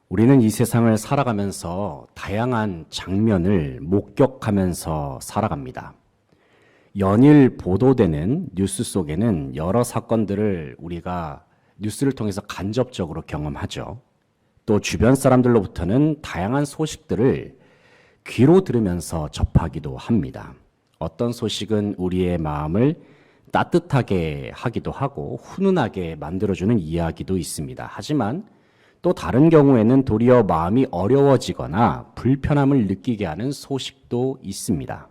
우리는 이 세상을 살아가면서 다양한 장면을 목격하면서 살아갑니다. 연일 보도되는 뉴스 속에는 여러 사건들을 우리가 뉴스를 통해서 간접적으로 경험하죠. 또 주변 사람들로부터는 다양한 소식들을 귀로 들으면서 접하기도 합니다. 어떤 소식은 우리의 마음을 따뜻하게 하기도 하고 훈훈하게 만들어주는 이야기도 있습니다. 하지만 또 다른 경우에는 도리어 마음이 어려워지거나 불편함을 느끼게 하는 소식도 있습니다.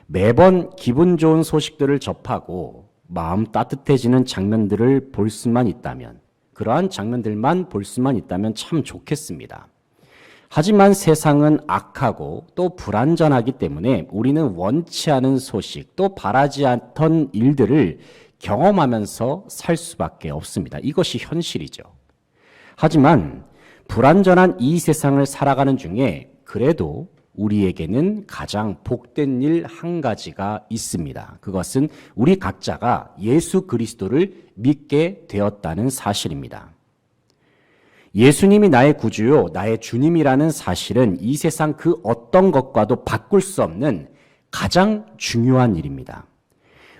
매번 기분 좋은 소식들을 접하고 마음 따뜻해지는 장면들을 볼 수만 있다면, 그러한 장면들만 볼 수만 있다면 참 좋겠습니다. 하지만 세상은 악하고 또 불완전하기 때문에 우리는 원치 않은 소식, 또 바라지 않던 일들을 경험하면서 살 수밖에 없습니다. 이것이 현실이죠. 하지만 불완전한 이 세상을 살아가는 중에 그래도 우리에게는 가장 복된 일 한 가지가 있습니다. 그것은 우리 각자가 예수 그리스도를 믿게 되었다는 사실입니다. 예수님이 나의 구주요, 나의 주님이라는 사실은 이 세상 그 어떤 것과도 바꿀 수 없는 가장 중요한 일입니다.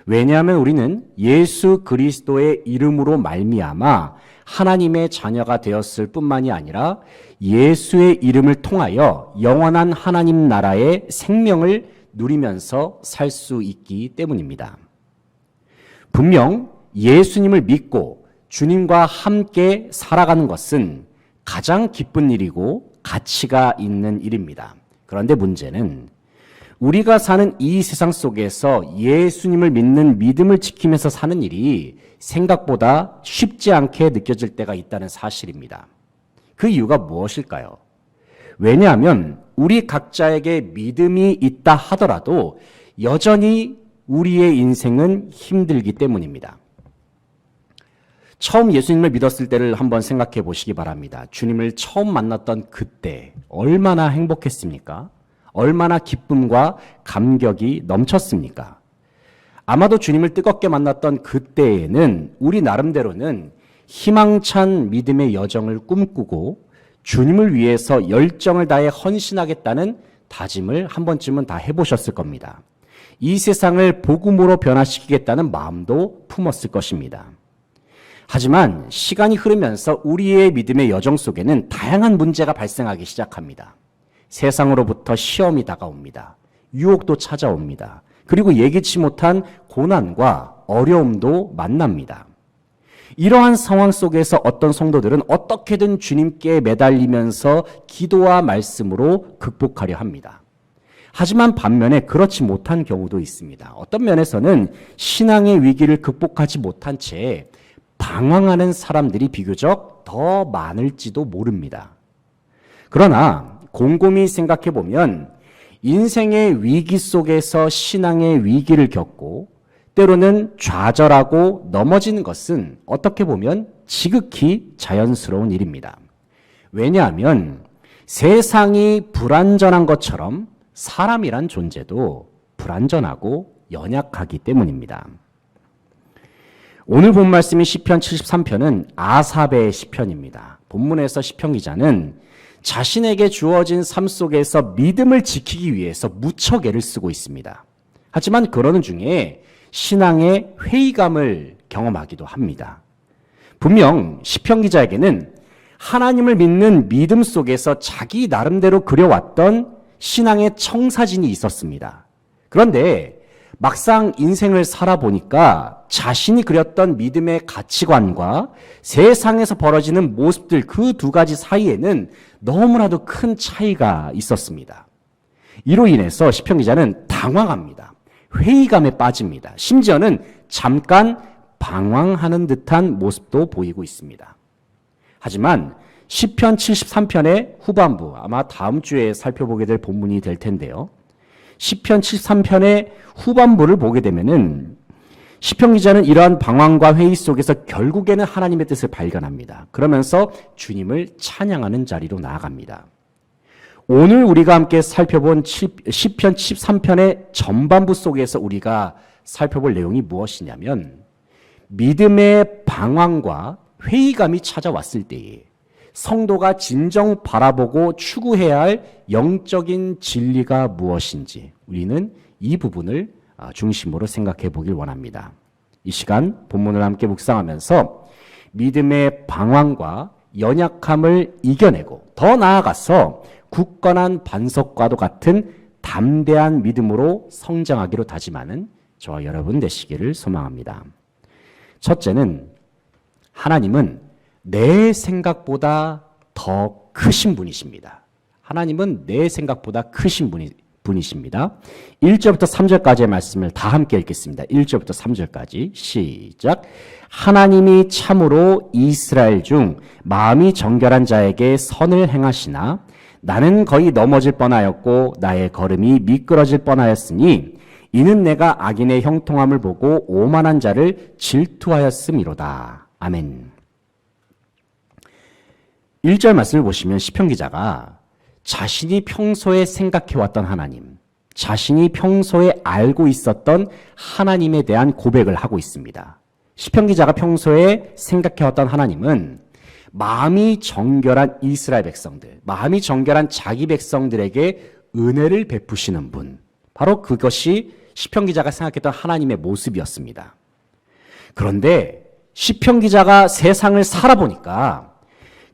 왜냐하면 우리는 예수 그리스도의 이름으로 말미암아 하나님의 자녀가 되었을 뿐만이 아니라 예수의 이름을 통하여 영원한 하나님 나라의 생명을 누리면서 살 수 있기 때문입니다. 분명 예수님을 믿고 주님과 함께 살아가는 것은 가장 기쁜 일이고 가치가 있는 일입니다. 그런데 문제는 우리가 사는 이 세상 속에서 예수님을 믿는 믿음을 지키면서 사는 일이 생각보다 쉽지 않게 느껴질 때가 있다는 사실입니다. 그 이유가 무엇일까요? 왜냐하면 우리 각자에게 믿음이 있다 하더라도 여전히 우리의 인생은 힘들기 때문입니다. 처음 예수님을 믿었을 때를 한번 생각해 보시기 바랍니다. 주님을 처음 만났던 그때 얼마나 행복했습니까? 얼마나 기쁨과 감격이 넘쳤습니까? 아마도 주님을 뜨겁게 만났던 그때에는 우리 나름대로는 희망찬 믿음의 여정을 꿈꾸고 주님을 위해서 열정을 다해 헌신하겠다는 다짐을 한 번쯤은 다 해보셨을 겁니다. 이 세상을 복음으로 변화시키겠다는 마음도 품었을 것입니다. 하지만 시간이 흐르면서 우리의 믿음의 여정 속에는 다양한 문제가 발생하기 시작합니다. 세상으로부터 시험이 다가옵니다. 유혹도 찾아옵니다. 그리고 예기치 못한 고난과 어려움도 만납니다. 이러한 상황 속에서 어떤 성도들은 어떻게든 주님께 매달리면서 기도와 말씀으로 극복하려 합니다. 하지만 반면에 그렇지 못한 경우도 있습니다. 어떤 면에서는 신앙의 위기를 극복하지 못한 채 방황하는 사람들이 비교적 더 많을지도 모릅니다. 그러나 곰곰이 생각해 보면 인생의 위기 속에서 신앙의 위기를 겪고 때로는 좌절하고 넘어지는 것은 어떻게 보면 지극히 자연스러운 일입니다. 왜냐하면 세상이 불완전한 것처럼 사람이란 존재도 불완전하고 연약하기 때문입니다. 오늘 본 말씀인 시편 73편은 아삽의 시편입니다. 본문에서 시편 기자는 자신에게 주어진 삶 속에서 믿음을 지키기 위해서 무척 애를 쓰고 있습니다. 하지만 그러는 중에 신앙의 회의감을 경험하기도 합니다. 분명 시편 기자에게는 하나님을 믿는 믿음 속에서 자기 나름대로 그려왔던 신앙의 청사진이 있었습니다. 그런데 막상 인생을 살아보니까 자신이 그렸던 믿음의 가치관과 세상에서 벌어지는 모습들 그 두 가지 사이에는 너무나도 큰 차이가 있었습니다. 이로 인해서 시편 기자는 당황합니다. 회의감에 빠집니다. 심지어는 잠깐 방황하는 듯한 모습도 보이고 있습니다. 하지만 시편 73편의 후반부, 아마 다음 주에 살펴보게 될 본문이 될 텐데요. 시편 73편의 후반부를 보게 되면은 시편 기자는 이러한 방황과 회의 속에서 결국에는 하나님의 뜻을 발견합니다. 그러면서 주님을 찬양하는 자리로 나아갑니다. 오늘 우리가 함께 살펴본 시편 73편의 전반부 속에서 우리가 살펴볼 내용이 무엇이냐면 믿음의 방황과 회의감이 찾아왔을 때에 성도가 진정 바라보고 추구해야 할 영적인 진리가 무엇인지 우리는 이 부분을 중심으로 생각해 보길 원합니다. 이 시간 본문을 함께 묵상하면서 믿음의 방황과 연약함을 이겨내고 더 나아가서 굳건한 반석과도 같은 담대한 믿음으로 성장하기로 다짐하는 저와 여러분 되시기를 소망합니다. 첫째는 하나님은 내 생각보다 더 크신 분이십니다. 하나님은 내 생각보다 크신 분이십니다. 1절부터 3절까지의 말씀을 다 함께 읽겠습니다. 1절부터 3절까지 시작. 하나님이 참으로 이스라엘 중 마음이 정결한 자에게 선을 행하시나 나는 거의 넘어질 뻔하였고 나의 걸음이 미끄러질 뻔하였으니 이는 내가 악인의 형통함을 보고 오만한 자를 질투하였음이로다. 아멘. 1절 말씀을 보시면 시편 기자가 자신이 평소에 생각해왔던 하나님, 자신이 평소에 알고 있었던 하나님에 대한 고백을 하고 있습니다. 시편 기자가 평소에 생각해왔던 하나님은 마음이 정결한 이스라엘 백성들, 마음이 정결한 자기 백성들에게 은혜를 베푸시는 분, 바로 그것이 시편 기자가 생각했던 하나님의 모습이었습니다. 그런데 시편 기자가 세상을 살아보니까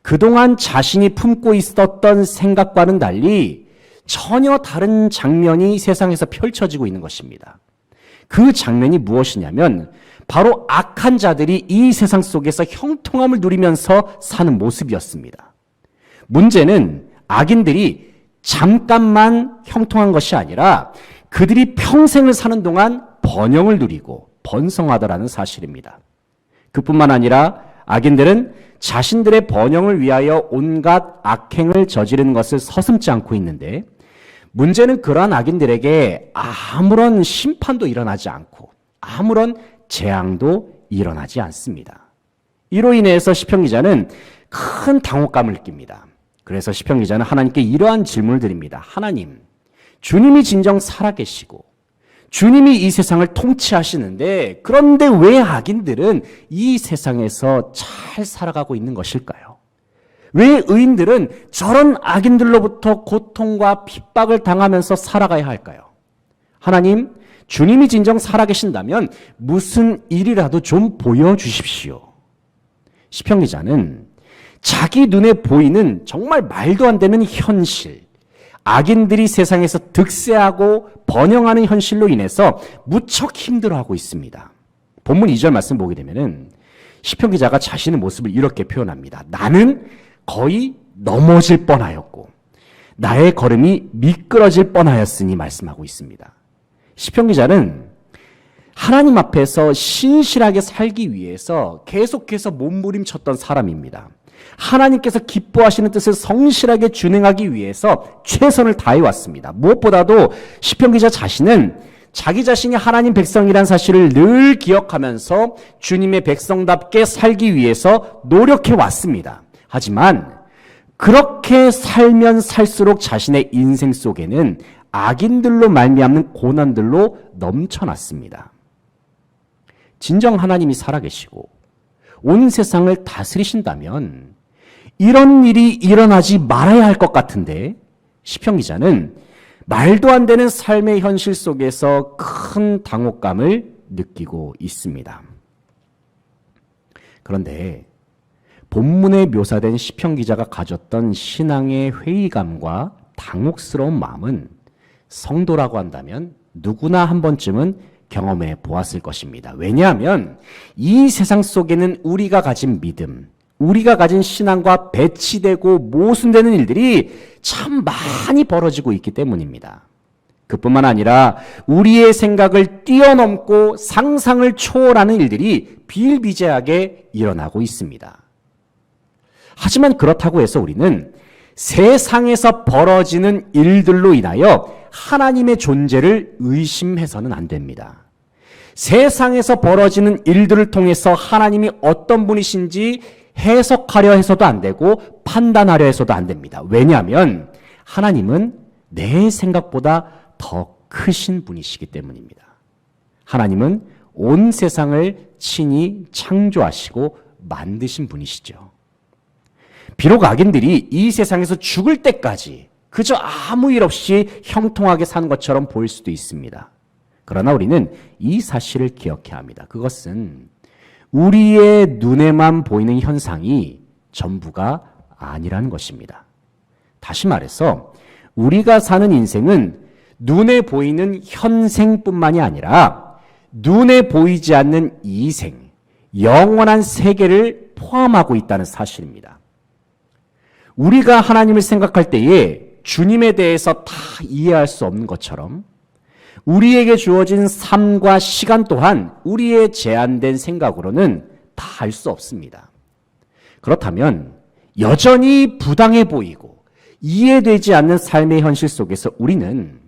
그동안 자신이 품고 있었던 생각과는 달리 전혀 다른 장면이 세상에서 펼쳐지고 있는 것입니다. 그 장면이 무엇이냐면 바로 악한 자들이 이 세상 속에서 형통함을 누리면서 사는 모습이었습니다. 문제는 악인들이 잠깐만 형통한 것이 아니라 그들이 평생을 사는 동안 번영을 누리고 번성하더라는 사실입니다. 그뿐만 아니라 악인들은 자신들의 번영을 위하여 온갖 악행을 저지르는 것을 서슴지 않고 있는데 문제는 그러한 악인들에게 아무런 심판도 일어나지 않고 아무런 재앙도 일어나지 않습니다. 이로 인해서 시편 기자는 큰 당혹감을 느낍니다. 그래서 시편 기자는 하나님께 이러한 질문을 드립니다. 하나님, 주님이 진정 살아계시고 주님이 이 세상을 통치하시는데 그런데 왜 악인들은 이 세상에서 잘 살아가고 있는 것일까요? 왜 의인들은 저런 악인들로부터 고통과 핍박을 당하면서 살아가야 할까요? 하나님, 주님이 진정 살아계신다면 무슨 일이라도 좀 보여주십시오. 시편 기자는 자기 눈에 보이는 정말 말도 안 되는 현실, 악인들이 세상에서 득세하고 번영하는 현실로 인해서 무척 힘들어하고 있습니다. 본문 2절 말씀 보게 되면은 시편 기자가 자신의 모습을 이렇게 표현합니다. 나는 거의 넘어질 뻔하였고 나의 걸음이 미끄러질 뻔하였으니 말씀하고 있습니다. 시편 기자는 하나님 앞에서 신실하게 살기 위해서 계속해서 몸부림쳤던 사람입니다. 하나님께서 기뻐하시는 뜻을 성실하게 준행하기 위해서 최선을 다해왔습니다. 무엇보다도 시편 기자 자신은 자기 자신이 하나님 백성이란 사실을 늘 기억하면서 주님의 백성답게 살기 위해서 노력해왔습니다. 하지만 그렇게 살면 살수록 자신의 인생 속에는 악인들로 말미암는 고난들로 넘쳐났습니다. 진정 하나님이 살아계시고 온 세상을 다스리신다면 이런 일이 일어나지 말아야 할 것 같은데 시편 기자는 말도 안 되는 삶의 현실 속에서 큰 당혹감을 느끼고 있습니다. 그런데 본문에 묘사된 시편 기자가 가졌던 신앙의 회의감과 당혹스러운 마음은 성도라고 한다면 누구나 한 번쯤은 경험해 보았을 것입니다. 왜냐하면 이 세상 속에는 우리가 가진 믿음, 우리가 가진 신앙과 배치되고 모순되는 일들이 참 많이 벌어지고 있기 때문입니다. 그뿐만 아니라 우리의 생각을 뛰어넘고 상상을 초월하는 일들이 비일비재하게 일어나고 있습니다. 하지만 그렇다고 해서 우리는 세상에서 벌어지는 일들로 인하여 하나님의 존재를 의심해서는 안 됩니다. 세상에서 벌어지는 일들을 통해서 하나님이 어떤 분이신지 해석하려 해서도 안 되고 판단하려 해서도 안 됩니다. 왜냐하면 하나님은 내 생각보다 더 크신 분이시기 때문입니다. 하나님은 온 세상을 친히 창조하시고 만드신 분이시죠. 비록 악인들이 이 세상에서 죽을 때까지 그저 아무 일 없이 형통하게 산 것처럼 보일 수도 있습니다. 그러나 우리는 이 사실을 기억해야 합니다. 그것은 우리의 눈에만 보이는 현상이 전부가 아니라는 것입니다. 다시 말해서 우리가 사는 인생은 눈에 보이는 현생뿐만이 아니라 눈에 보이지 않는 이생, 영원한 세계를 포함하고 있다는 사실입니다. 우리가 하나님을 생각할 때에 주님에 대해서 다 이해할 수 없는 것처럼 우리에게 주어진 삶과 시간 또한 우리의 제한된 생각으로는 다 알 수 없습니다. 그렇다면 여전히 부당해 보이고 이해되지 않는 삶의 현실 속에서 우리는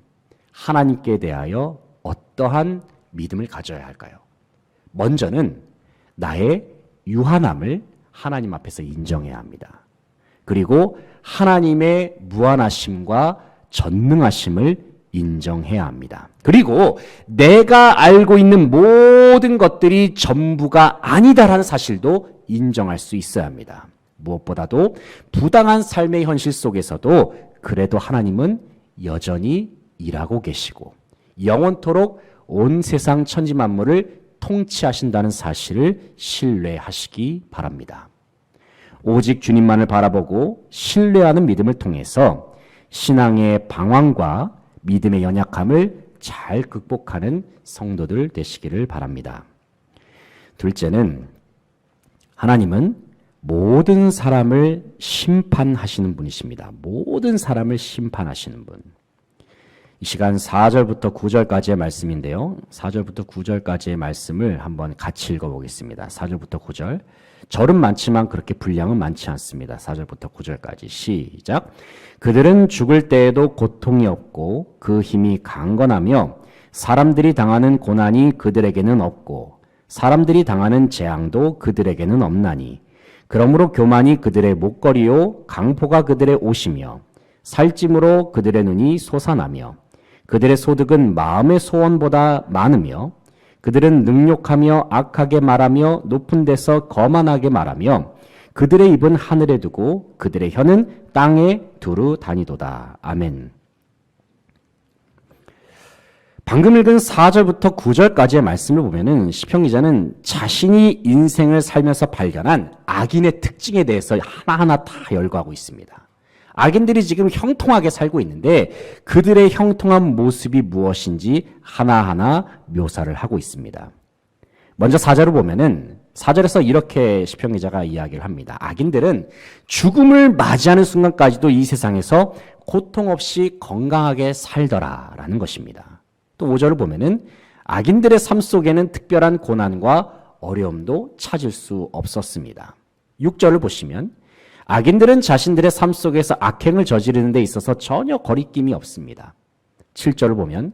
하나님께 대하여 어떠한 믿음을 가져야 할까요? 먼저는 나의 유한함을 하나님 앞에서 인정해야 합니다. 그리고 하나님의 무한하심과 전능하심을 인정해야 합니다. 그리고 내가 알고 있는 모든 것들이 전부가 아니다라는 사실도 인정할 수 있어야 합니다. 무엇보다도 부당한 삶의 현실 속에서도 그래도 하나님은 여전히 일하고 계시고 영원토록 온 세상 천지 만물을 통치하신다는 사실을 신뢰하시기 바랍니다. 오직 주님만을 바라보고 신뢰하는 믿음을 통해서 신앙의 방황과 믿음의 연약함을 잘 극복하는 성도들 되시기를 바랍니다. 둘째는 하나님은 모든 사람을 심판하시는 분이십니다. 모든 사람을 심판하시는 분. 이 시간 4절부터 9절까지의 말씀인데요. 4절부터 9절까지의 말씀을 한번 같이 읽어보겠습니다. 4절부터 9절. 절은 많지만 그렇게 분량은 많지 않습니다. 4절부터 9절까지 시작. 그들은 죽을 때에도 고통이 없고 그 힘이 강건하며 사람들이 당하는 고난이 그들에게는 없고 사람들이 당하는 재앙도 그들에게는 없나니 그러므로 교만이 그들의 목걸이요 강포가 그들의 옷이며 살찜으로 그들의 눈이 솟아나며 그들의 소득은 마음의 소원보다 많으며 그들은 능욕하며 악하게 말하며 높은 데서 거만하게 말하며 그들의 입은 하늘에 두고 그들의 혀는 땅에 두루 다니도다. 아멘. 방금 읽은 4절부터 9절까지의 말씀을 보면은 시편 기자는 자신이 인생을 살면서 발견한 악인의 특징에 대해서 하나하나 다 열거하고 있습니다. 악인들이 지금 형통하게 살고 있는데 그들의 형통한 모습이 무엇인지 하나하나 묘사를 하고 있습니다. 먼저 4절을 보면은 4절에서 이렇게 시편 기자가 이야기를 합니다. 악인들은 죽음을 맞이하는 순간까지도 이 세상에서 고통 없이 건강하게 살더라라는 것입니다. 또 5절을 보면은 악인들의 삶 속에는 특별한 고난과 어려움도 찾을 수 없었습니다. 6절을 보시면 악인들은 자신들의 삶 속에서 악행을 저지르는 데 있어서 전혀 거리낌이 없습니다. 7절을 보면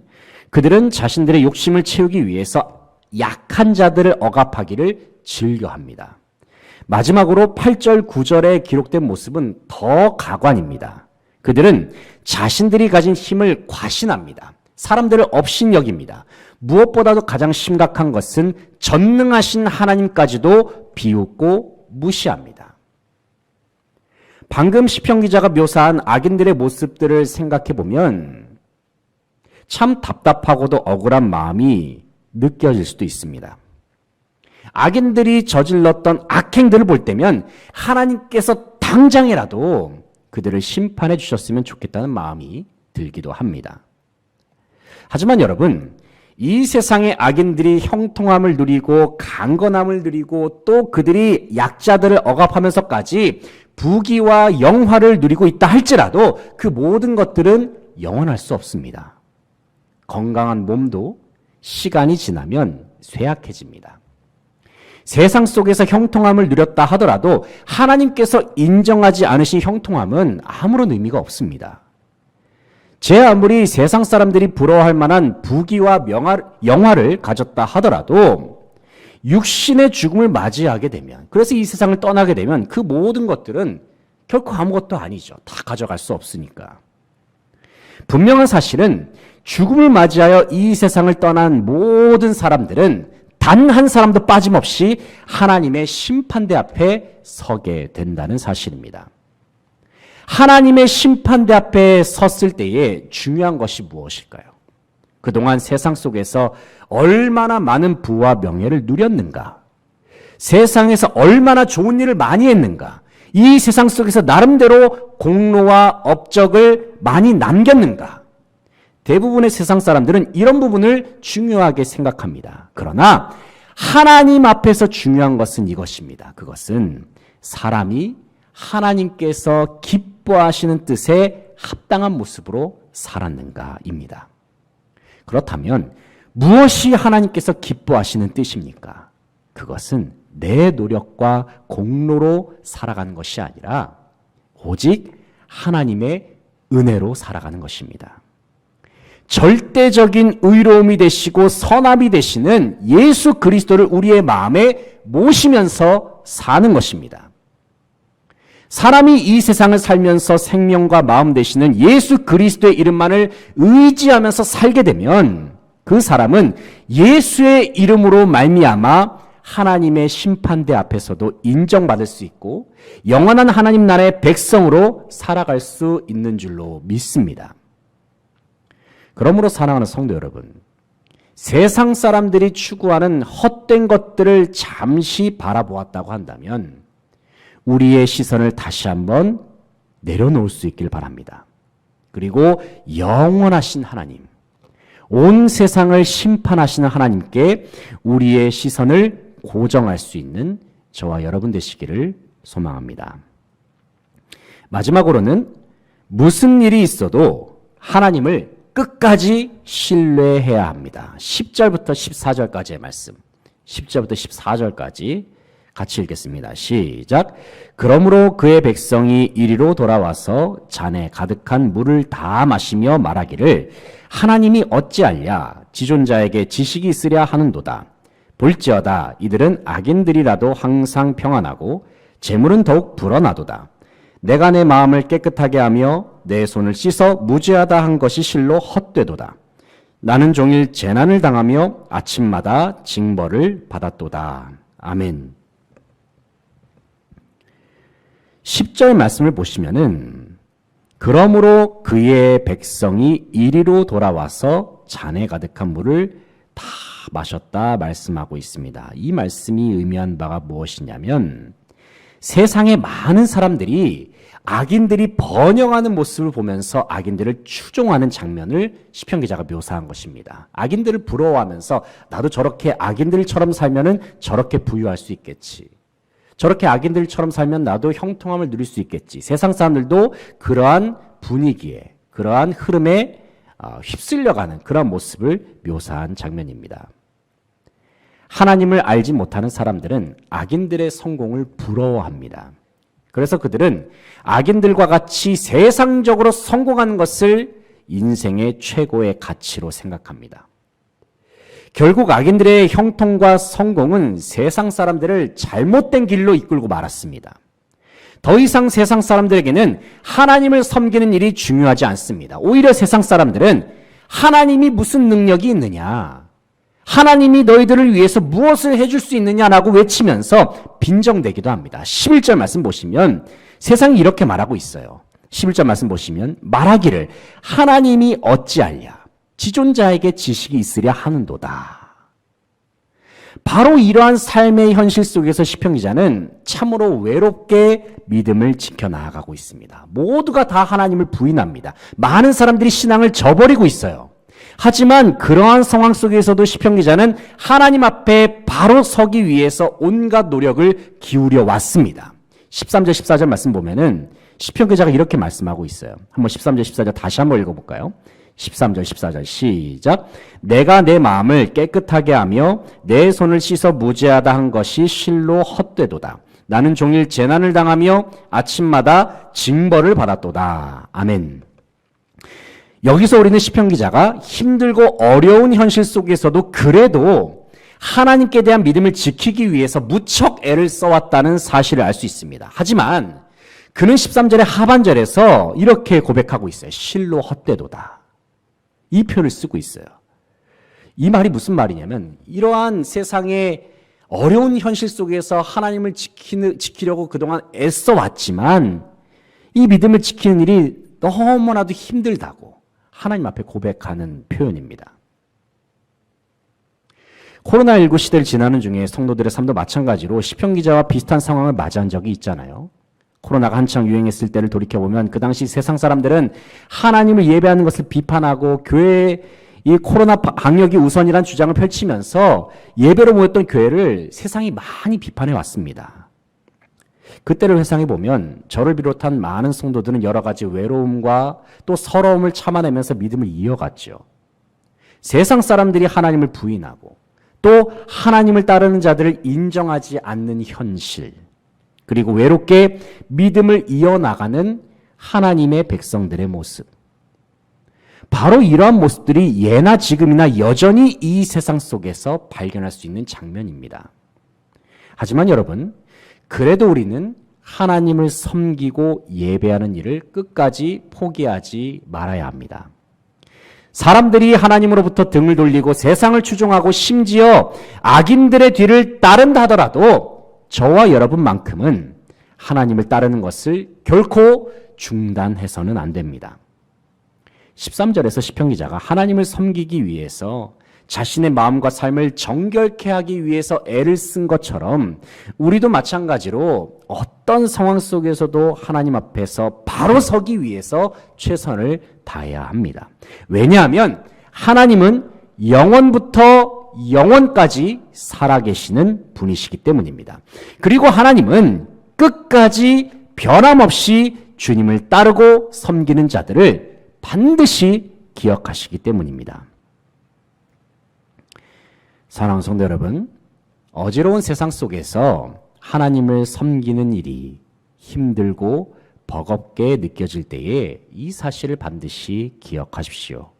그들은 자신들의 욕심을 채우기 위해서 약한 자들을 억압하기를 즐겨합니다. 마지막으로 8절, 9절에 기록된 모습은 더 가관입니다. 그들은 자신들이 가진 힘을 과신합니다. 사람들을 업신여깁니다. 무엇보다도 가장 심각한 것은 전능하신 하나님까지도 비웃고 무시합니다. 방금 시편 기자가 묘사한 악인들의 모습들을 생각해 보면 참 답답하고도 억울한 마음이 느껴질 수도 있습니다. 악인들이 저질렀던 악행들을 볼 때면 하나님께서 당장이라도 그들을 심판해 주셨으면 좋겠다는 마음이 들기도 합니다. 하지만 여러분, 이 세상의 악인들이 형통함을 누리고 강건함을 누리고 또 그들이 약자들을 억압하면서까지 부귀와 영화를 누리고 있다 할지라도 그 모든 것들은 영원할 수 없습니다. 건강한 몸도 시간이 지나면 쇠약해집니다. 세상 속에서 형통함을 누렸다 하더라도 하나님께서 인정하지 않으신 형통함은 아무런 의미가 없습니다. 제 아무리 세상 사람들이 부러워할 만한 부귀와 영화를 가졌다 하더라도 육신의 죽음을 맞이하게 되면, 그래서 이 세상을 떠나게 되면 그 모든 것들은 결코 아무것도 아니죠. 다 가져갈 수 없으니까. 분명한 사실은 죽음을 맞이하여 이 세상을 떠난 모든 사람들은 단 한 사람도 빠짐없이 하나님의 심판대 앞에 서게 된다는 사실입니다. 하나님의 심판대 앞에 섰을 때에 중요한 것이 무엇일까요? 그동안 세상 속에서 얼마나 많은 부와 명예를 누렸는가? 세상에서 얼마나 좋은 일을 많이 했는가? 이 세상 속에서 나름대로 공로와 업적을 많이 남겼는가? 대부분의 세상 사람들은 이런 부분을 중요하게 생각합니다. 그러나 하나님 앞에서 중요한 것은 이것입니다. 그것은 사람이 하나님께서 기뻐하시는 뜻에 합당한 모습으로 살았는가입니다. 그렇다면 무엇이 하나님께서 기뻐하시는 뜻입니까? 그것은 내 노력과 공로로 살아가는 것이 아니라 오직 하나님의 은혜로 살아가는 것입니다. 절대적인 의로움이 되시고 선함이 되시는 예수 그리스도를 우리의 마음에 모시면서 사는 것입니다. 사람이 이 세상을 살면서 생명과 마음 되시는 예수 그리스도의 이름만을 의지하면서 살게 되면 그 사람은 예수의 이름으로 말미암아 하나님의 심판대 앞에서도 인정받을 수 있고 영원한 하나님 나라의 백성으로 살아갈 수 있는 줄로 믿습니다. 그러므로 사랑하는 성도 여러분, 세상 사람들이 추구하는 헛된 것들을 잠시 바라보았다고 한다면 우리의 시선을 다시 한번 내려놓을 수 있길 바랍니다. 그리고 영원하신 하나님, 온 세상을 심판하시는 하나님께 우리의 시선을 고정할 수 있는 저와 여러분 되시기를 소망합니다. 마지막으로는 무슨 일이 있어도 하나님을 끝까지 신뢰해야 합니다. 10절부터 14절까지의 말씀, 10절부터 14절까지 같이 읽겠습니다. 시작. 그러므로 그의 백성이 이리로 돌아와서 잔에 가득한 물을 다 마시며 말하기를 하나님이 어찌하랴 지존자에게 지식이 있으랴 하는도다. 볼지어다 이들은 악인들이라도 항상 평안하고 재물은 더욱 불어나도다. 내가 내 마음을 깨끗하게 하며 내 손을 씻어 무죄하다 한 것이 실로 헛되도다. 나는 종일 재난을 당하며 아침마다 징벌을 받았도다. 아멘. 10절 말씀을 보시면은 그러므로 그의 백성이 이리로 돌아와서 잔에 가득한 물을 다 마셨다 말씀하고 있습니다. 이 말씀이 의미한 바가 무엇이냐면 세상의 많은 사람들이 악인들이 번영하는 모습을 보면서 악인들을 추종하는 장면을 시편 기자가 묘사한 것입니다. 악인들을 부러워하면서 나도 저렇게 악인들처럼 살면은 저렇게 부유할 수 있겠지. 저렇게 악인들처럼 살면 나도 형통함을 누릴 수 있겠지. 세상 사람들도 그러한 분위기에, 그러한 흐름에 휩쓸려가는 그런 모습을 묘사한 장면입니다. 하나님을 알지 못하는 사람들은 악인들의 성공을 부러워합니다. 그래서 그들은 악인들과 같이 세상적으로 성공하는 것을 인생의 최고의 가치로 생각합니다. 결국 악인들의 형통과 성공은 세상 사람들을 잘못된 길로 이끌고 말았습니다. 더 이상 세상 사람들에게는 하나님을 섬기는 일이 중요하지 않습니다. 오히려 세상 사람들은 하나님이 무슨 능력이 있느냐, 하나님이 너희들을 위해서 무엇을 해줄 수 있느냐라고 외치면서 빈정대기도 합니다. 11절 말씀 보시면 세상이 이렇게 말하고 있어요. 11절 말씀 보시면 말하기를 하나님이 어찌하랴 지존자에게 지식이 있으랴 하는도다. 바로 이러한 삶의 현실 속에서 시편 기자는 참으로 외롭게 믿음을 지켜나가고 있습니다. 모두가 다 하나님을 부인합니다. 많은 사람들이 신앙을 저버리고 있어요. 하지만 그러한 상황 속에서도 시편 기자는 하나님 앞에 바로 서기 위해서 온갖 노력을 기울여 왔습니다. 13절 14절 말씀 보면은 시편 기자가 이렇게 말씀하고 있어요. 한번 13절 14절 다시 한번 읽어볼까요? 13절 14절 시작. 내가 내 마음을 깨끗하게 하며 내 손을 씻어 무죄하다 한 것이 실로 헛되도다. 나는 종일 재난을 당하며 아침마다 징벌을 받았도다. 아멘. 여기서 우리는 시편 기자가 힘들고 어려운 현실 속에서도 그래도 하나님께 대한 믿음을 지키기 위해서 무척 애를 써왔다는 사실을 알 수 있습니다. 하지만 그는 13절의 하반절에서 이렇게 고백하고 있어요. 실로 헛되도다. 이 표를 쓰고 있어요. 이 말이 무슨 말이냐면 이러한 세상의 어려운 현실 속에서 하나님을 지키려고 그동안 애써왔지만 이 믿음을 지키는 일이 너무나도 힘들다고 하나님 앞에 고백하는 표현입니다. 코로나19 시대를 지나는 중에 성도들의 삶도 마찬가지로 시편 기자와 비슷한 상황을 맞이한 적이 있잖아요. 코로나가 한창 유행했을 때를 돌이켜보면 그 당시 세상 사람들은 하나님을 예배하는 것을 비판하고 교회의 이 코로나 방역이 우선이라는 주장을 펼치면서 예배로 모였던 교회를 세상이 많이 비판해 왔습니다. 그때를 회상해 보면 저를 비롯한 많은 성도들은 여러 가지 외로움과 또 서러움을 참아내면서 믿음을 이어갔죠. 세상 사람들이 하나님을 부인하고 또 하나님을 따르는 자들을 인정하지 않는 현실, 그리고 외롭게 믿음을 이어나가는 하나님의 백성들의 모습. 바로 이러한 모습들이 예나 지금이나 여전히 이 세상 속에서 발견할 수 있는 장면입니다. 하지만 여러분, 그래도 우리는 하나님을 섬기고 예배하는 일을 끝까지 포기하지 말아야 합니다. 사람들이 하나님으로부터 등을 돌리고 세상을 추종하고 심지어 악인들의 뒤를 따른다 하더라도 저와 여러분만큼은 하나님을 따르는 것을 결코 중단해서는 안 됩니다. 13절에서 시편 기자가 하나님을 섬기기 위해서 자신의 마음과 삶을 정결케 하기 위해서 애를 쓴 것처럼 우리도 마찬가지로 어떤 상황 속에서도 하나님 앞에서 바로 서기 위해서 최선을 다해야 합니다. 왜냐하면 하나님은 영원부터 영원까지 살아계시는 분이시기 때문입니다. 그리고 하나님은 끝까지 변함없이 주님을 따르고 섬기는 자들을 반드시 기억하시기 때문입니다. 사랑하는 성도 여러분, 어지러운 세상 속에서 하나님을 섬기는 일이 힘들고 버겁게 느껴질 때에 이 사실을 반드시 기억하십시오.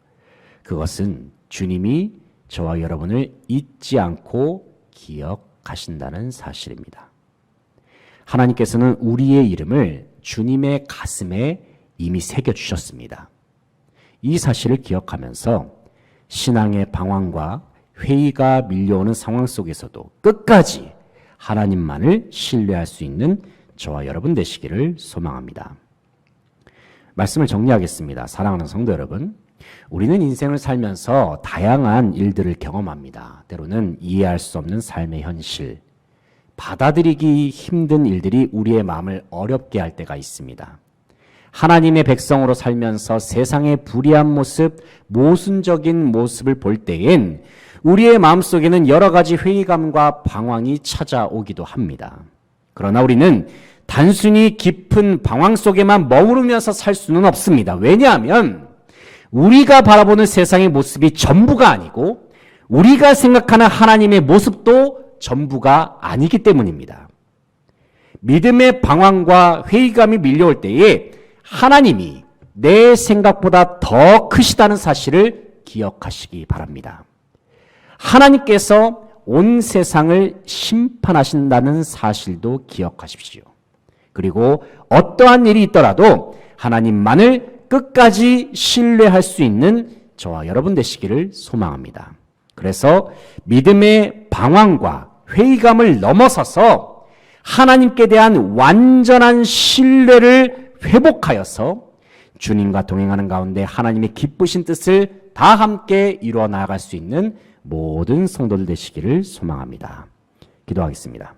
그것은 주님이 저와 여러분을 잊지 않고 기억하신다는 사실입니다. 하나님께서는 우리의 이름을 주님의 가슴에 이미 새겨주셨습니다. 이 사실을 기억하면서 신앙의 방황과 회의가 밀려오는 상황 속에서도 끝까지 하나님만을 신뢰할 수 있는 저와 여러분 되시기를 소망합니다. 말씀을 정리하겠습니다. 사랑하는 성도 여러분, 우리는 인생을 살면서 다양한 일들을 경험합니다. 때로는 이해할 수 없는 삶의 현실, 받아들이기 힘든 일들이 우리의 마음을 어렵게 할 때가 있습니다. 하나님의 백성으로 살면서 세상의 불의한 모습, 모순적인 모습을 볼 때엔 우리의 마음속에는 여러 가지 회의감과 방황이 찾아오기도 합니다. 그러나 우리는 단순히 깊은 방황 속에만 머무르면서 살 수는 없습니다. 왜냐하면 우리가 바라보는 세상의 모습이 전부가 아니고 우리가 생각하는 하나님의 모습도 전부가 아니기 때문입니다. 믿음의 방황과 회의감이 밀려올 때에 하나님이 내 생각보다 더 크시다는 사실을 기억하시기 바랍니다. 하나님께서 온 세상을 심판하신다는 사실도 기억하십시오. 그리고 어떠한 일이 있더라도 하나님만을 끝까지 신뢰할 수 있는 저와 여러분 되시기를 소망합니다. 그래서 믿음의 방황과 회의감을 넘어서서 하나님께 대한 완전한 신뢰를 회복하여서 주님과 동행하는 가운데 하나님의 기쁘신 뜻을 다 함께 이루어 나아갈 수 있는 모든 성도들 되시기를 소망합니다. 기도하겠습니다.